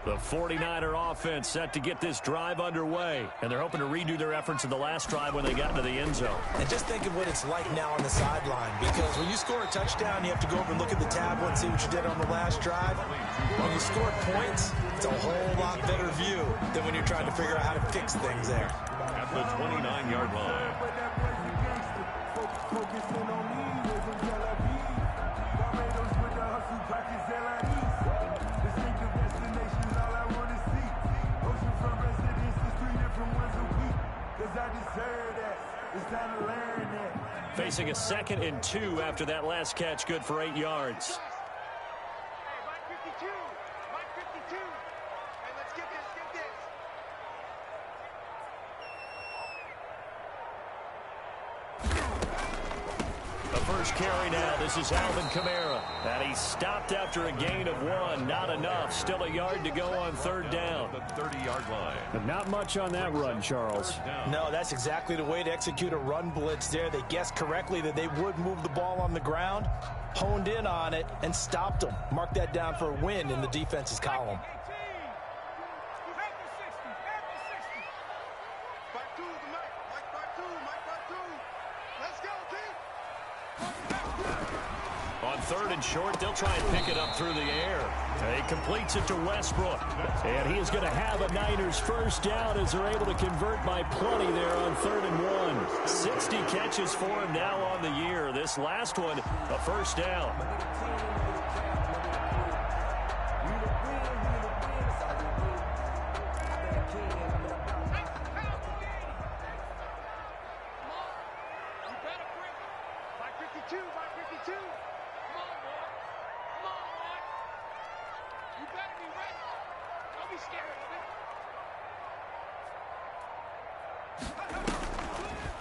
The 49er offense set to get this drive underway, and they're hoping to redo their efforts in the last drive when they got into the end zone. And just think of what it's like now on the sideline, because when you score a touchdown, you have to go over and look at the tablet and see what you did on the last drive. When you score points, it's a whole lot better view than when you're trying to figure out how to fix things there. At the 29-yard line. Facing a 2nd and 2 after that last catch, good for 8 yards. First carry now. This is Alvin Kamara. And he stopped after a gain of 1. Not enough. Still a yard to go on 3rd down. The 30-yard line. But not much on that run, Charles. No, that's exactly the way to execute a run blitz there. They guessed correctly that they would move the ball on the ground, honed in on it, and stopped them. Mark that down for a win in the defense's column. On 3rd and short, they'll try and pick it up through the air. He completes it to Westbrook. And he is going to have a Niners first down as they're able to convert by plenty there on 3rd and 1. 60 catches for him now on the year. This last one, a first down.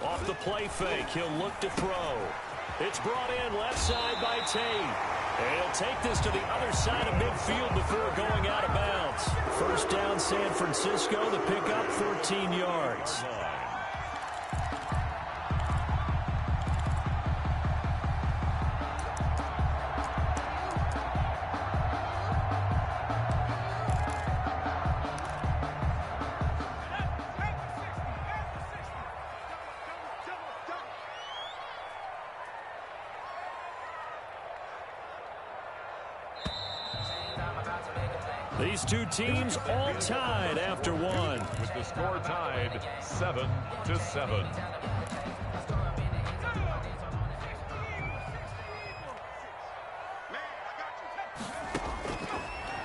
Off the play fake, he'll look to throw. It's brought in left side by Tate. And he'll take this to the other side of midfield before going out of bounds. First down, San Francisco. The pickup, 14 yards. These two teams all tied after 1. With the score tied 7-7.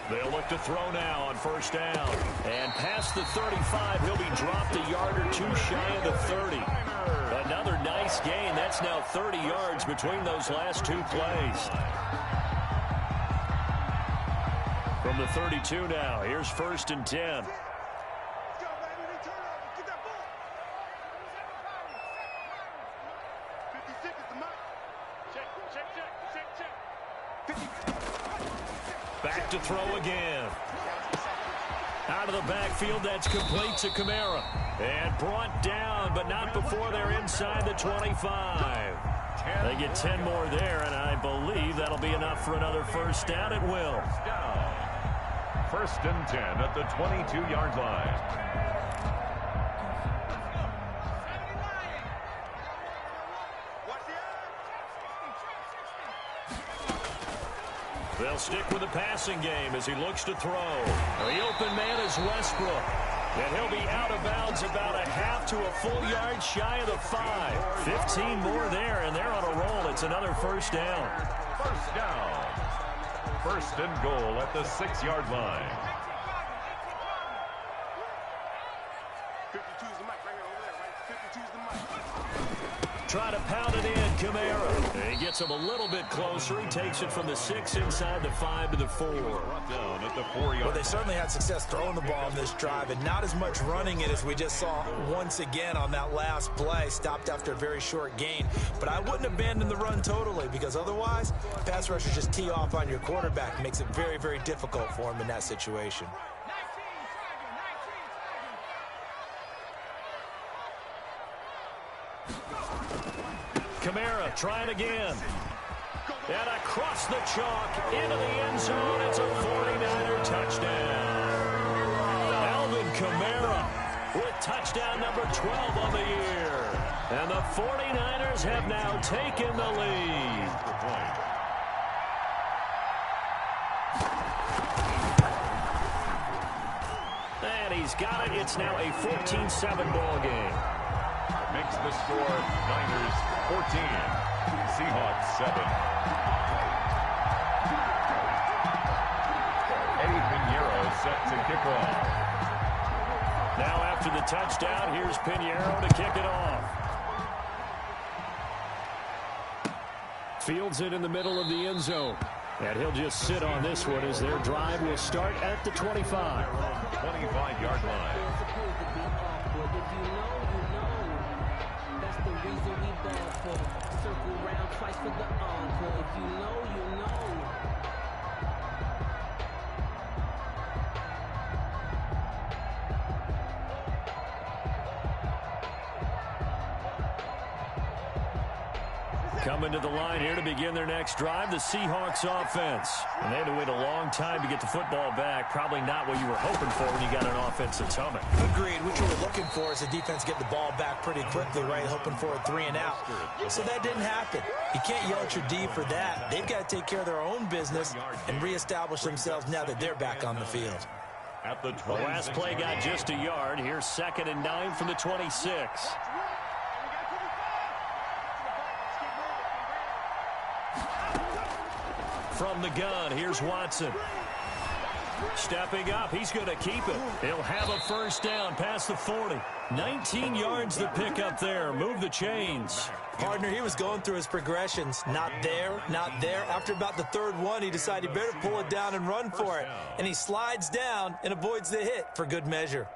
They'll look to throw now on first down. And past the 35, he'll be dropped a yard or two shy of the 30. Another nice gain. That's now 30 yards between those last two plays. From the 32 now, here's 1st and 10. Back to throw again. Out of the backfield, that's complete to Kamara. And brought down, but not before they're inside the 25. They get 10 more there, and I believe that'll be enough for another first down. It will. 1st and 10 at the 22-yard line. They'll stick with the passing game as he looks to throw. The open man is Westbrook. And he'll be out of bounds about a half to a full yard shy of the 5. 15 more there, and they're on a roll. It's another first down. First down. 1st and goal at the 6-yard line. 52's the mic right here, over there, right? 52's the mic. Try to pound it in, Kamara. He gets him a little bit closer. He takes it from the 6 inside the 5 to the 4. Down at the 4-yard. Well, they certainly had success throwing the ball on this drive and not as much running it as we just saw once again on that last play. Stopped after a very short gain. But I wouldn't abandon the run totally, because otherwise, pass rushers just tee off on your quarterback. Makes it very, very difficult for him in that situation. Kamara trying again. And across the chalk into the end zone. It's a 49er touchdown. touchdown number 12 on the year. And the 49ers have now taken the lead. And he's got it. It's now a 14-7 ball game. Makes the score Niners 14, Seahawks 7. Eddie Pinheiro set to kick off. Now after the touchdown, here's Pinheiro to kick it off. Fields it in the middle of the end zone. And he'll just sit on this one as their drive will start at the 25. 25-yard line. Circle round twice for the encore. If you know, you know. Coming to the line here to begin their next drive, the Seahawks offense. And they had to wait a long time to get the football back. Probably not what you were hoping for when you got an offense that's humming. Agreed. What you were looking for is the defense get the ball back pretty quickly, right? Hoping for a 3 and out. So that didn't happen. You can't yell at your D for that. They've got to take care of their own business and reestablish themselves now that they're back on the field. At the last play got just a yard. Here's 2nd and 9 from the 26. From the gun, here's Watson. Stepping up, he's going to keep it. He'll have a first down past the 40. 19 yards to pick up there. Move the chains. Partner, he was going through his progressions. Not there, not there. After about the 3rd one, he decided he better pull it down and run for it. And he slides down and avoids the hit for good measure.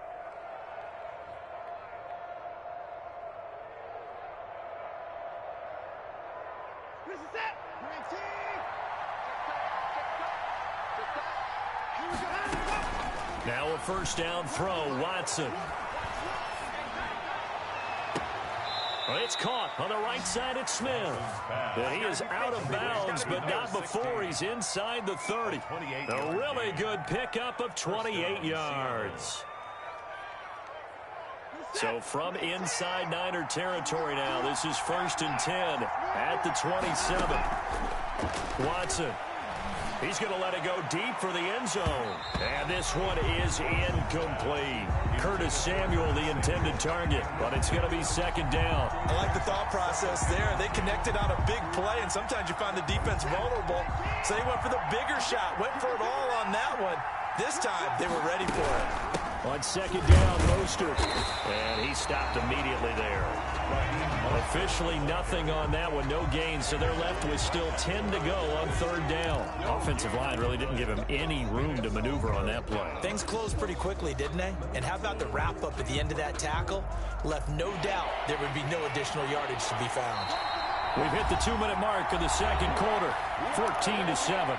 Now a first down throw, Watson. Well, it's caught on the right side at Smith. And he is out of bounds, but not before he's inside the 30. A really good pickup of 28 yards. So from inside Niner territory now, this is 1st and 10 at the 27. Watson. He's going to let it go deep for the end zone. And this one is incomplete. Curtis Samuel, the intended target, but it's going to be 2nd down. I like the thought process there. They connected on a big play, and sometimes you find the defense vulnerable. So they went for the bigger shot, went for it all on that one. This time, they were ready for it. On 2nd down, Mostert. And he stopped immediately there. Officially nothing on that one, no gain, so they're left with still 10 to go on 3rd down. Offensive line really didn't give him any room to maneuver on that play. Things closed pretty quickly, didn't they? And how about the wrap-up at the end of that tackle? Left no doubt there would be no additional yardage to be found. We've hit the 2-minute mark of the 2nd quarter, 14-7.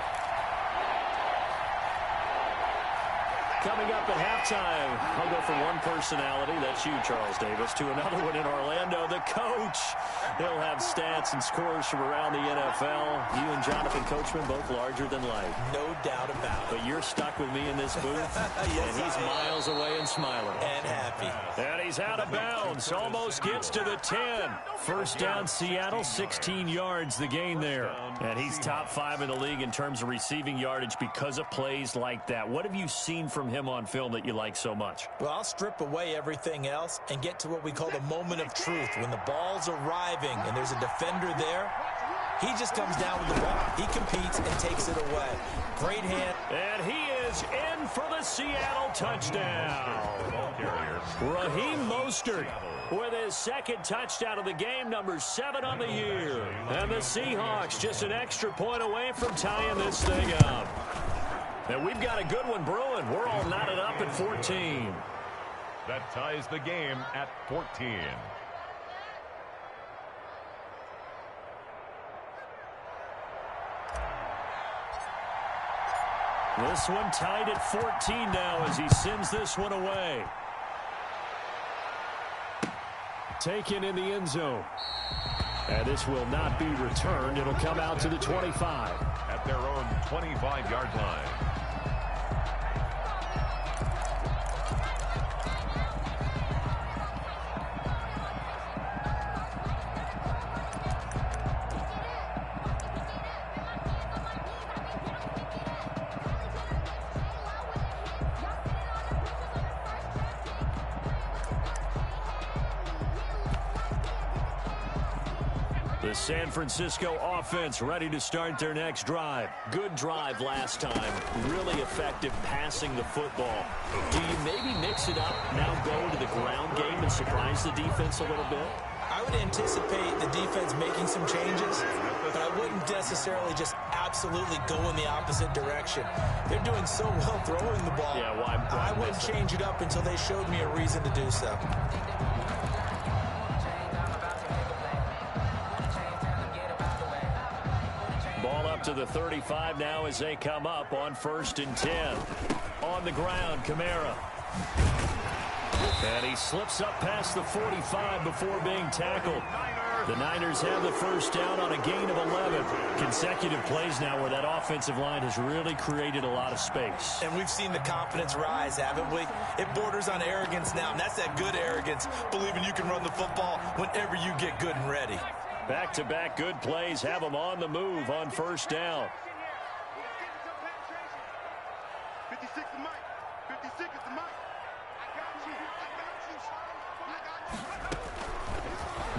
Coming up at halftime, I'll go from one personality, that's you, Charles Davis, to another one in Orlando, the coach. He'll have stats and scores from around the NFL. You and Jonathan Coachman, both larger than life. No doubt about it. But you're stuck with me in this booth, yes, and he's miles away and smiling. And happy. And he's out of bounds, almost gets to the 10. First down, Seattle, 16 yards, the gain there. And he's top 5 in the league in terms of receiving yardage because of plays like that. What have you seen from him on film that you like so much? Well, I'll strip away everything else and get to what we call the moment of truth. When the ball's arriving and there's a defender there, he just comes down with the ball. He competes and takes it away. Great hand. And he is in for the Seattle touchdown. Raheem Mostert with his 2nd touchdown of the game, number 7 on the year. And the Seahawks just an extra point away from tying this thing up. And we've got a good one brewing. We're all knotted up at 14. That ties the game at 14. This one tied at 14 now as he sends this one away. Taken in the end zone. And this will not be returned. It'll come out to the 25. At their own 25-yard line. The San Francisco offense ready to start their next drive. Good drive last time. Really effective passing the football. Do you maybe mix it up, now go to the ground game and surprise the defense a little bit? I would anticipate the defense making some changes, but I wouldn't necessarily just absolutely go in the opposite direction. They're doing so well throwing the ball. Yeah, why I wouldn't change it up until they showed me a reason to do so. Ball up to the 35 now as they come up on 1st and 10. On the ground, Kamara. And he slips up past the 45 before being tackled. The Niners have the first down on a gain of 11. Consecutive plays now where that offensive line has really created a lot of space. And we've seen the confidence rise, haven't we? It borders on arrogance now, and that's that good arrogance, believing you can run the football whenever you get good and ready. Back-to-back good plays have them on the move on 1st down. 56 to Mike. 56 is the Mike.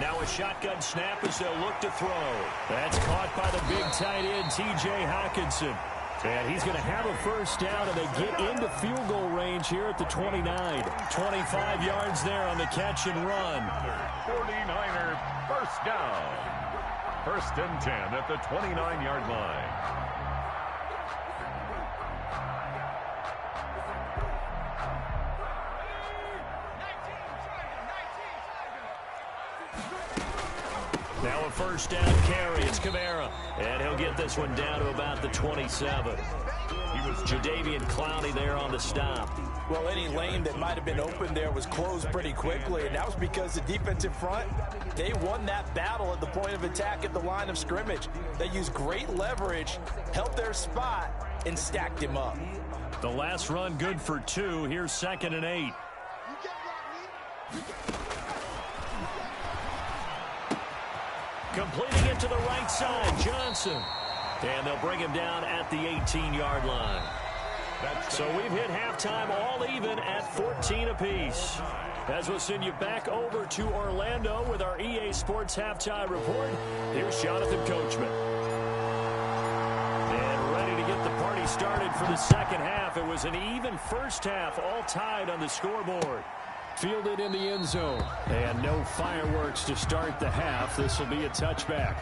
Now a shotgun snap as they'll look to throw. That's caught by the big tight end, T.J. Hockenson. And he's going to have a first down, and they get into field goal range here at the 29. 25 yards there on the catch and run. 49er first down. 1st and 10 at the 29-yard line. Now a first down carry. It's Kamara. And he'll get this one down to about the 27. He was Jadeveon Clowney there on the stop. Well, any lane that might have been open there was closed pretty quickly, and that was because the defensive front, they won that battle at the point of attack at the line of scrimmage. They used great leverage, held their spot, and stacked him up. The last run good for 2. Here's 2nd and 8. Completing it to the right side, Johnson. And they'll bring him down at the 18-yard line. So we've hit halftime all even at 14 apiece. As we'll send you back over to Orlando with our EA Sports Halftime Report, here's Jonathan Coachman. And ready to get the party started for the second half. It was an even first half, all tied on the scoreboard. Fielded in the end zone. And no fireworks to start the half. This will be a touchback.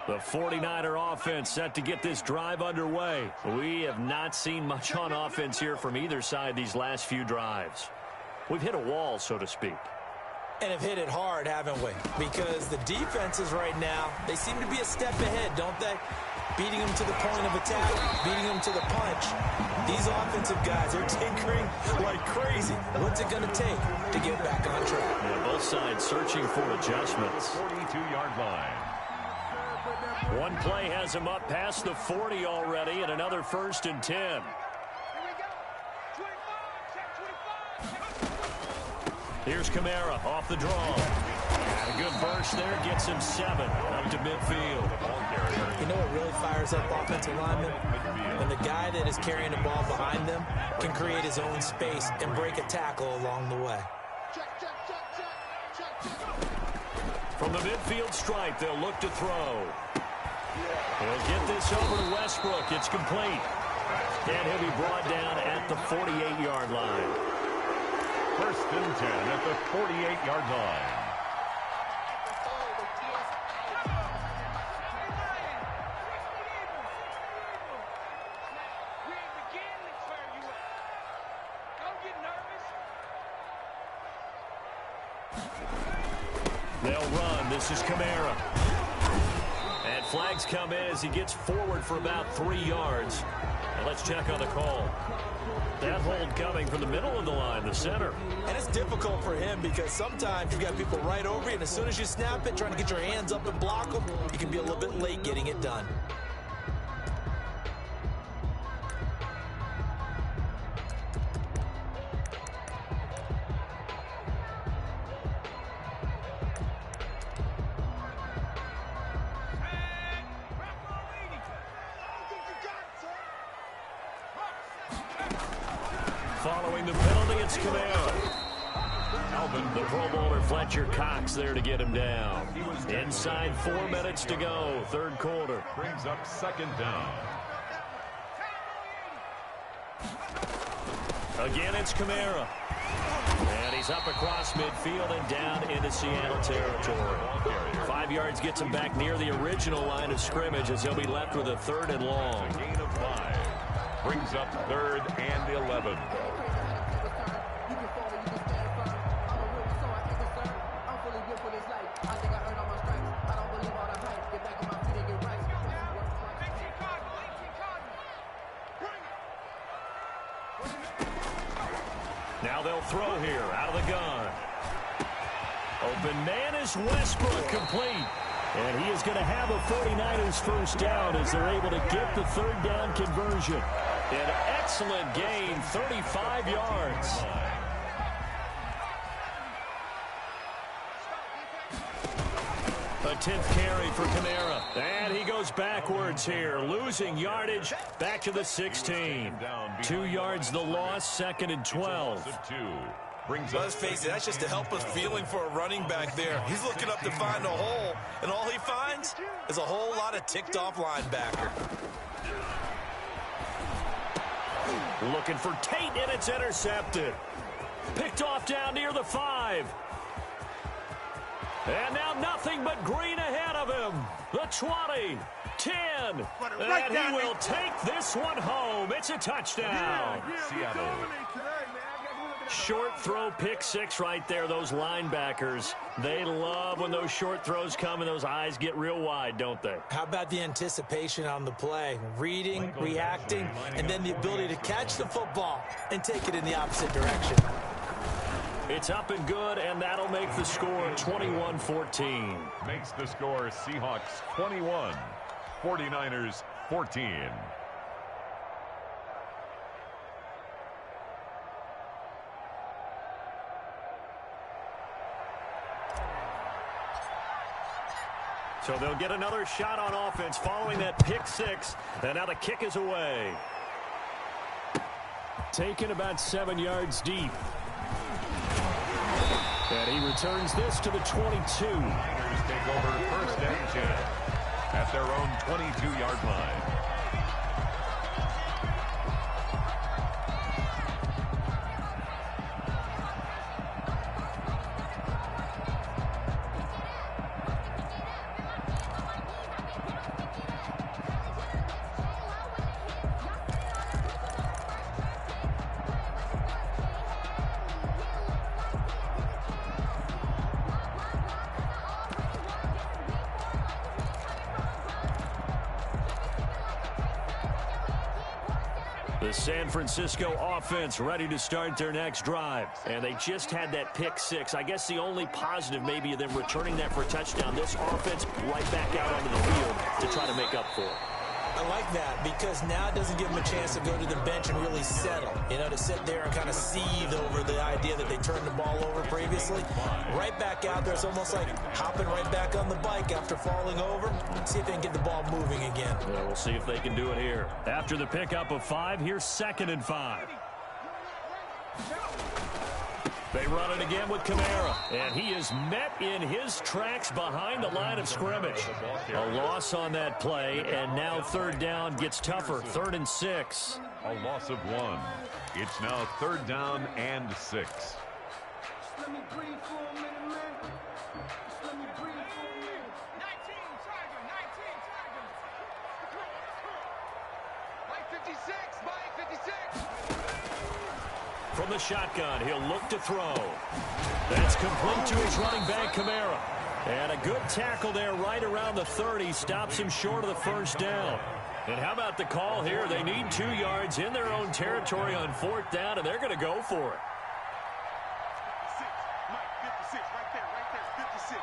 The 49er offense set to get this drive underway. We have not seen much on offense here from either side these last few drives. We've hit a wall, so to speak. And have hit it hard, haven't we? Because the defenses right now, they seem to be a step ahead, don't they? Beating them to the point of attack, beating them to the punch. These offensive guys are tinkering like crazy. What's it going to take to get back on track? Yeah, both sides searching for adjustments. 42-yard line. One play has him up past the 40 already, and another 1st and 10. Here's Kamara off the draw. A good burst there, gets him 7 up to midfield. You know what really fires up offensive linemen? When the guy that is carrying the ball behind them can create his own space and break a tackle along the way. From the midfield stripe, they'll look to throw. He'll get this over to Westbrook. It's complete. And he'll be brought down at the 48-yard line. 1st and 10 at the 48-yard line. They'll run. This is Kamara. And flags come in as he gets forward for about 3 yards. And let's check on the call. That hold coming from the middle of the line, the center. And it's difficult for him because sometimes you've got people right over you, and as soon as you snap it, trying to get your hands up and block them, you can be a little bit late getting it done. Following the penalty, it's Kamara. The Pro Bowler Fletcher Cox there to get him down. Inside 4 minutes to go, third quarter. Brings up second down. Again, it's Kamara. And he's up across midfield and down into Seattle territory. 5 yards gets him back near the original line of scrimmage as he'll be left with a 3rd and long. A gain of 5. Brings up 3rd and 11. Now they'll throw here out of the gun. Open man is Westbrook, complete. And he is going to have a 49ers first down as they're able to get the 3rd down conversion. An excellent gain, 35 yards. A 10th carry for Kamara. And he goes backwards here, losing yardage back to the 16. 2 yards the loss, 2nd and 12. Let's face it, that's just a helpless feeling for a running back there. He's looking up to find a hole, and all he finds is a whole lot of ticked-off linebacker. Looking for Tate, and it's intercepted. Picked off down near the 5. And now nothing but green ahead of him. The 20, 10, and he will take this one home. It's a touchdown. Seattle. Short throw, pick 6 right there. Those linebackers, they love when those short throws come and those eyes get real wide, don't they? How about the anticipation on the play? Reading, reacting, and then the ability to catch the football and take it in the opposite direction. It's up and good, and that'll make the score 21-14. Makes the score Seahawks 21, 49ers 14. So they'll get another shot on offense following that pick 6, and now the kick is away. Taken about 7 yards deep. And he returns this to the 22. Niners take over 1st and 10 at their own 22-yard line. The San Francisco offense ready to start their next drive. And they just had that pick 6. I guess the only positive maybe of them returning that for a touchdown. This offense right back out onto the field to try to make up for it. I like that because now it doesn't give them a chance to go to the bench and really settle. You know, to sit there and kind of seethe over the idea that they turned the ball over previously. Right back out there. It's almost like hopping right back on the bike after falling over. See if they can get the ball moving again. Well, we'll see if they can do it here. After the pickup of 5, here's 2nd and 5. They run it again with Kamara, and he is met in his tracks behind the line of scrimmage. A loss on that play, and now 3rd down gets tougher, 3rd and 6. A loss of 1. It's now 3rd down and 6. Let me breathe for a minute, man. Just let me breathe for a minute. 19 Tiger, 19 Tiger. Mike 56, Mike 56. From the shotgun, he'll look to throw. That's complete to his running back, Kamara. And a good tackle there right around the 30. Stops him short of the 1st down. And how about the call here? They need 2 yards in their own territory on 4th down, and they're going to go for it. 56, Mike 56, right there, 56.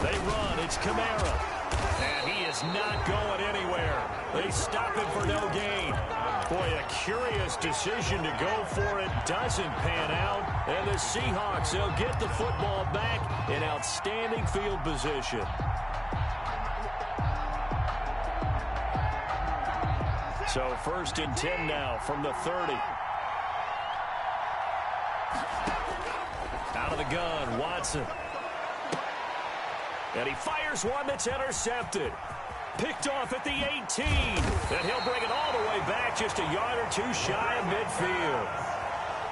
They run. It's Kamara. And he is not going anywhere. They stop him for no gain. Boy, a curious decision to go for it. Doesn't pan out. And the Seahawks, they'll get the football back in outstanding field position. So 1st and 10 now from the 30. Out of the gun, Watson. And he fires one that's intercepted. Picked off at the 18. And he'll bring it all the way back just a yard or two shy of midfield.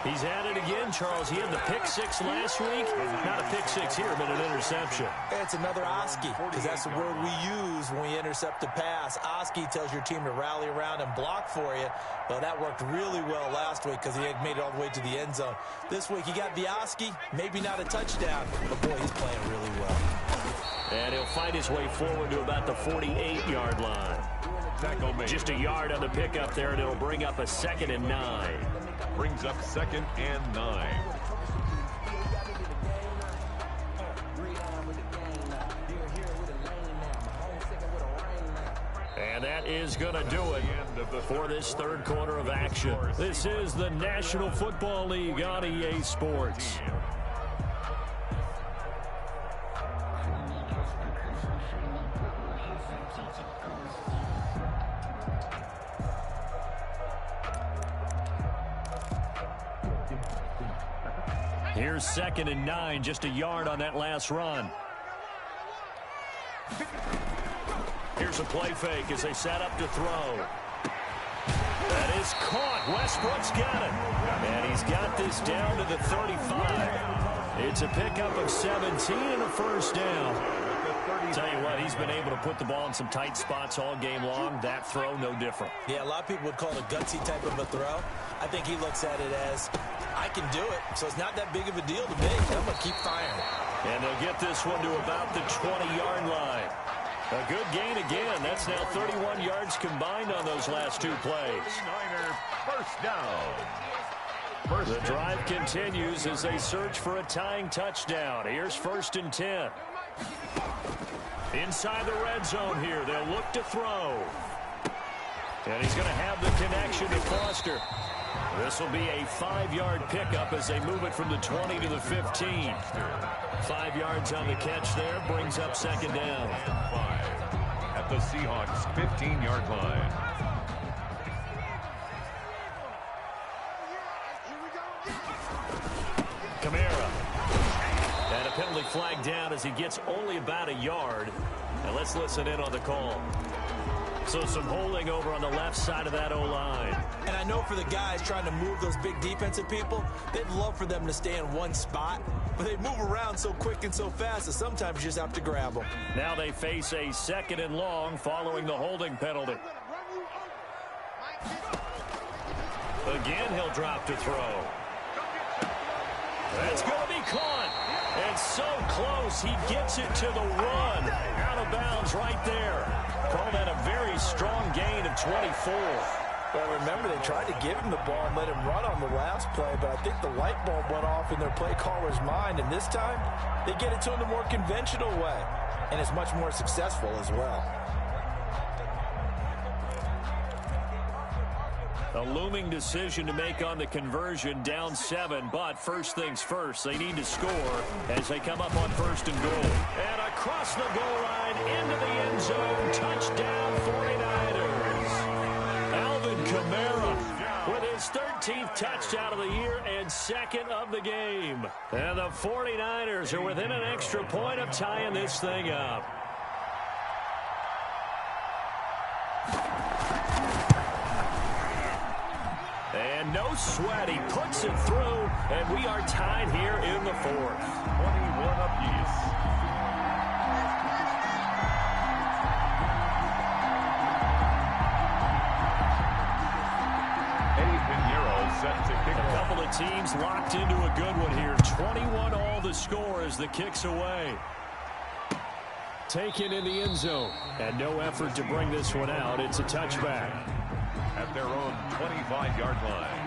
He's at it again, Charles. He had the pick six last week. Not a pick six here, but an interception. It's another Oski, because that's the word we use when we intercept a pass. Oski tells your team to rally around and block for you. Well, that worked really well last week because he had made it all the way to the end zone. This week, he got the Oski, maybe not a touchdown, but boy, he's playing really well. And he'll fight his way forward to about the 48-yard line. Just a yard on the pickup there, and it'll bring up a 2nd and 9. Brings up 2nd and 9. And that is going to do it for this third quarter of action. This is the National Football League on EA Sports. Here's 2nd and 9, just a yard on that last run. Here's a play fake as they set up to throw. That is caught. Westbrook's got it. And he's got this down to the 35. It's a pickup of 17 and a first down. Tell you what, he's been able to put the ball in some tight spots all game long. That throw, no different. Yeah, a lot of people would call it a gutsy type of a throw. I think he looks at it as, I can do it, so it's not that big of a deal to me. I'm going to keep firing. And they'll get this one to about the 20-yard line. A good gain again. That's now 31 yards combined on those last two plays. First down. The drive continues as they search for a tying touchdown. Here's 1st and 10. Inside the red zone here. They'll look to throw. And he's going to have the connection to Foster. This will be a 5-yard pickup as they move it from the 20 to the 15. 5 yards on the catch there. Brings up 2nd down. 5 at the Seahawks' 15-yard line. Kamara. And a penalty flag down as he gets only about a yard. And let's listen in on the call. So some holding over on the left side of that O-line. And I know for the guys trying to move those big defensive people, they'd love for them to stay in one spot. But they move around so quick and so fast that sometimes you just have to grab them. Now they face a 2nd and long following the holding penalty. Again, he'll drop to throw. That's going to be caught. And so close, he gets it to the run. Out of bounds right there. Call that a very strong gain of 24. Well, remember, they tried to give him the ball and let him run on the last play, but I think the light bulb went off in their play caller's mind, and this time, they get it to him the more conventional way, and it's much more successful as well. A looming decision to make on the conversion, down 7, but first things first, they need to score as they come up on 1st and goal. And across the goal line, into the end zone, touchdown 49ers. Alvin Kamara with his 13th touchdown of the year and 2nd of the game. And the 49ers are within an extra point of tying this thing up. And no sweat, he puts it through, and we are tied here in the 4th. 21 apiece. Eddie Pinheiro set to kick A off. couple of teams locked into a good one here. 21 all the score as the kick's away. Taken in the end zone. And no effort to bring this one out. It's a touchback. At their own 25-yard line.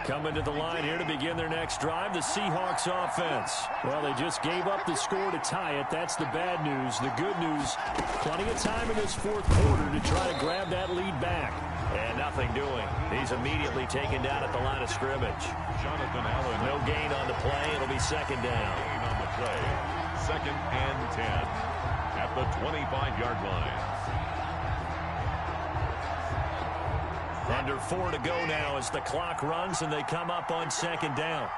Coming to the line here to begin their next drive, the Seahawks offense. Well, they just gave up the score to tie it. That's the bad news. The good news, plenty of time in this fourth quarter to try to grab that lead back. And nothing doing. He's immediately taken down at the line of scrimmage. Jonathan Allen. No gain on the play. It'll be second down. Gain on the play. 2nd and 10 at the 25-yard line. Under 4 to go now as the clock runs and they come up on second down.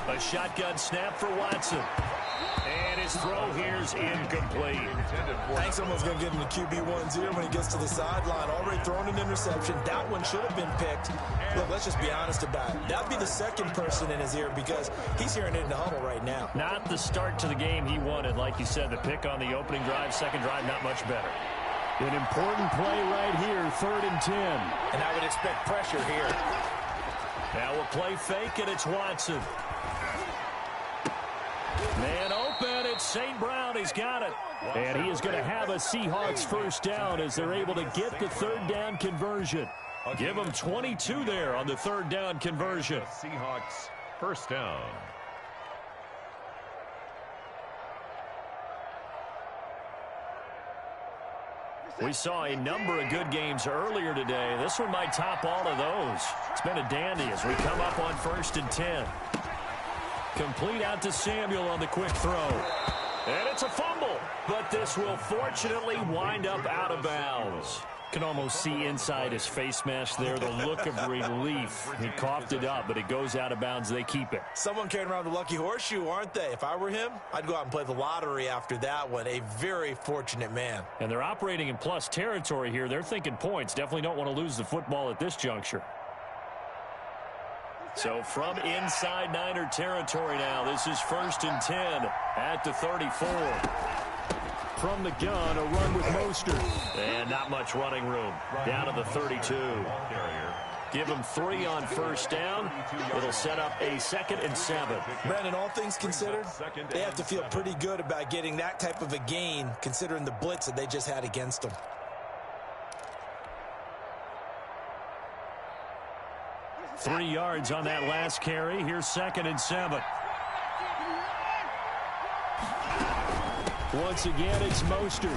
A shotgun snap for Watson. And his throw here's incomplete. I think someone's going to give him the QB1's ear when he gets to the sideline. Already thrown an interception. That one should have been picked. Look, let's just be honest about it. That'd be the second person in his ear because he's hearing it in the huddle right now. Not the start to the game he wanted. Like you said, the pick on the opening drive, second drive, not much better. An important play right here, 3rd and 10. And I would expect pressure here. Now we'll play fake, and it's Watson. Man open, it's St. Brown. He's got it. And he is going to have a Seahawks first down as they're able to get the 3rd down conversion. Give them 22 there on the 3rd down conversion. Seahawks first down. We saw a number of good games earlier today. This one might top all of those. It's been a dandy as we come up on 1st and 10. Complete out to Samuel on the quick throw. And it's a fumble. But this will fortunately wind up out of bounds. Can almost see inside his face mask there the look of relief. He coughed it up, but it goes out of bounds. They keep it. Someone carrying around the lucky horseshoe, aren't they? If I were him, I'd go out and play the lottery after that one. A very fortunate man. And they're operating in plus territory here. They're thinking points. Definitely don't want to lose the football at this juncture. So from inside Niner territory now, this is 1st and 10 at the 34. From the gun, a run with Mostert. And not much running room. Down to the 32. Give them 3 on first down. It'll set up a 2nd and 7. Brandon, all things considered, they have to feel pretty good about getting that type of a gain, considering the blitz that they just had against them. Three yards on that last carry. Here's 2nd and 7. Once again, it's Mostert.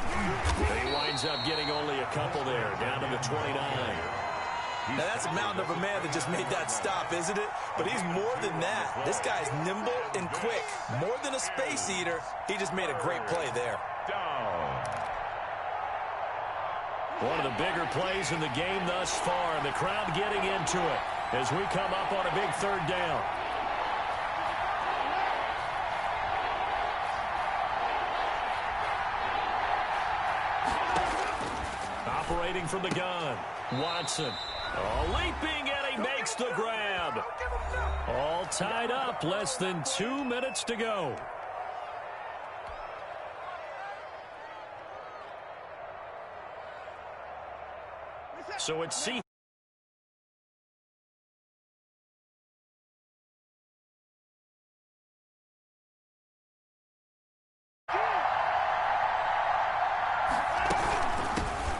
He winds up getting only a couple there, down to the 29. Now, that's a mountain of a man that just made that stop, isn't it? But he's more than that. This guy's nimble and quick. More than a space eater, he just made a great play there. One of the bigger plays in the game thus far, and the crowd getting into it as we come up on a big 3rd down. Operating from the gun, Watson. Leaping, and he makes the grab. All tied up, less than 2 minutes to go. So it's C.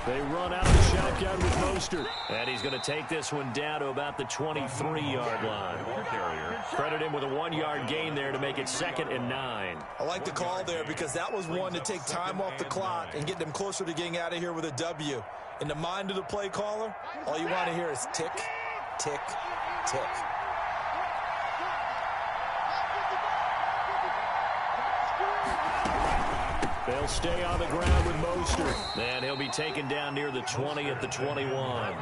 They run out of the shotgun with Mostert. And he's going to take this one down to about the 23-yard line. Credit him with a 1-yard gain there to make it 2nd and 9. I like the call there because that was one to take time off the clock and get them closer to getting out of here with a W. In the mind of the play caller, all you want to hear is tick, tick, tick. They'll stay on the ground with Mostert. And he'll be taken down near the 20 at the 21.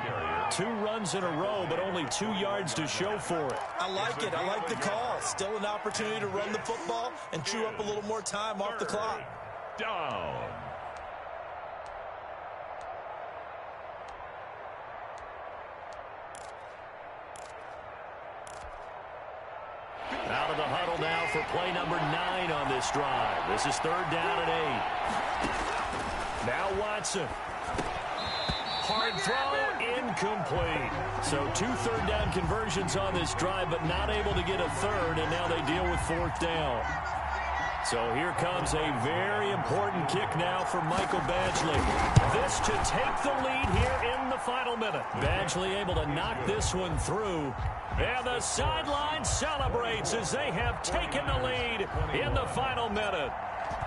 2 runs in a row, but only 2 yards to show for it. I like it. I like the call. Still an opportunity to run the football and chew up a little more time off the clock. Down. Out of the huddle now for play number 9 on this drive. This is 3rd down and 8. Now Watson. Hard throw, incomplete. So 2 3rd down conversions on this drive, but not able to get a 3rd, and now they deal with 4th down. So here comes a very important kick now for Michael Badgley. This to take the lead here in the final minute. Badgley able to knock this one through. And the sideline celebrates as they have taken the lead in the final minute.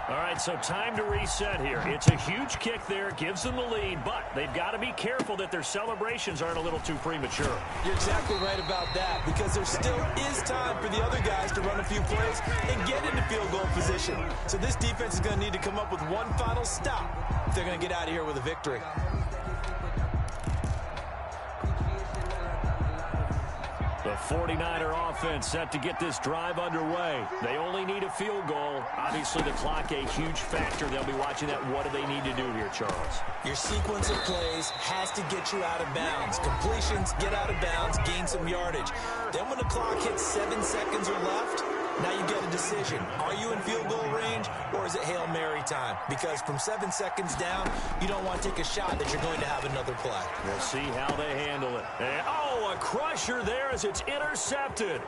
All right, so time to reset here. It's a huge kick there, gives them the lead, but they've got to be careful that their celebrations aren't a little too premature. You're exactly right about that, because there still is time for the other guys to run a few plays and get into field goal position. So this defense is going to need to come up with one final stop if they're going to get out of here with a victory. The 49er offense set to get this drive underway. They only need a field goal. Obviously, the clock a huge factor. They'll be watching that. What do they need to do here, Charles? Your sequence of plays has to get you out of bounds. Completions, get out of bounds, gain some yardage. Then when the clock hits 7 seconds or left, now you get a decision. Are you in field goal range, or is it Hail Mary time? Because from 7 seconds down, you don't want to take a shot that you're going to have another play. We'll see how they handle it. And, a crusher there as it's intercepted.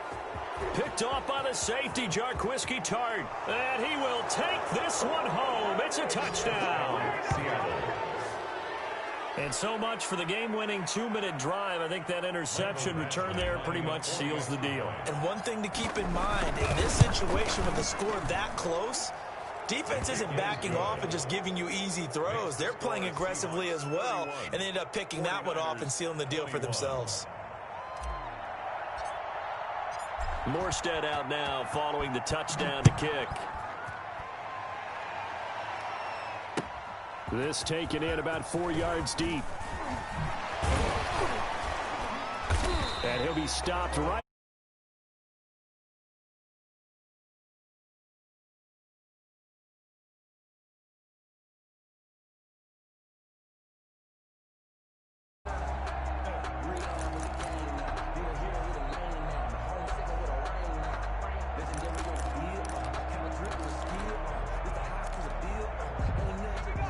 Picked off by the safety, Jarquiski Tart. And he will take this one home. It's a touchdown. And so much for the game-winning 2-minute drive. I think that interception return there pretty much seals the deal. And one thing to keep in mind, in this situation with the score that close, defense isn't backing off and just giving you easy throws. They're playing aggressively as well, and they end up picking that one off and sealing the deal for themselves. Morstead out now following the touchdown to kick. This taken in about 4 yards deep. And he'll be stopped right.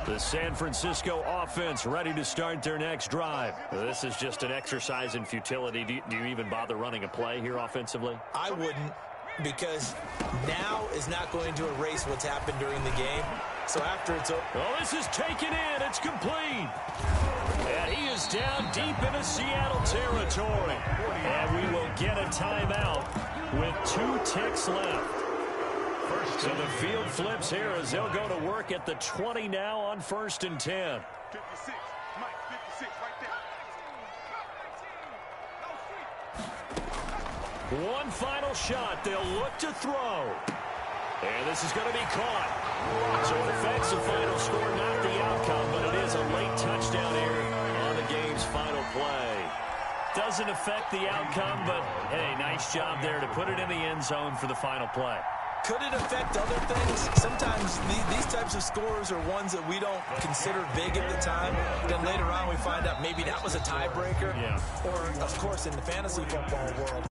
The San Francisco offense ready to start their next drive. This is just an exercise in futility. Do you even bother running a play here offensively? I wouldn't, because now is not going to erase what's happened during the game. So after it's over. Oh, this is taken in. It's complete. And he is down deep into Seattle territory. And we will get a timeout with 2 ticks left. So the field flips here as they'll go to work at the 20 now on 1st and 10. 56, Mike, 56, right there. One final shot. They'll look to throw. And this is going to be caught. So it affects the final score, not the outcome, but it is a late touchdown here on the game's final play. Doesn't affect the outcome, but, hey, nice job there to put it in the end zone for the final play. Could it affect other things? Sometimes these types of scores are ones that we don't consider big at the time. Then later on we find out maybe that was a tiebreaker. Yeah. Or, of course, in the fantasy football world.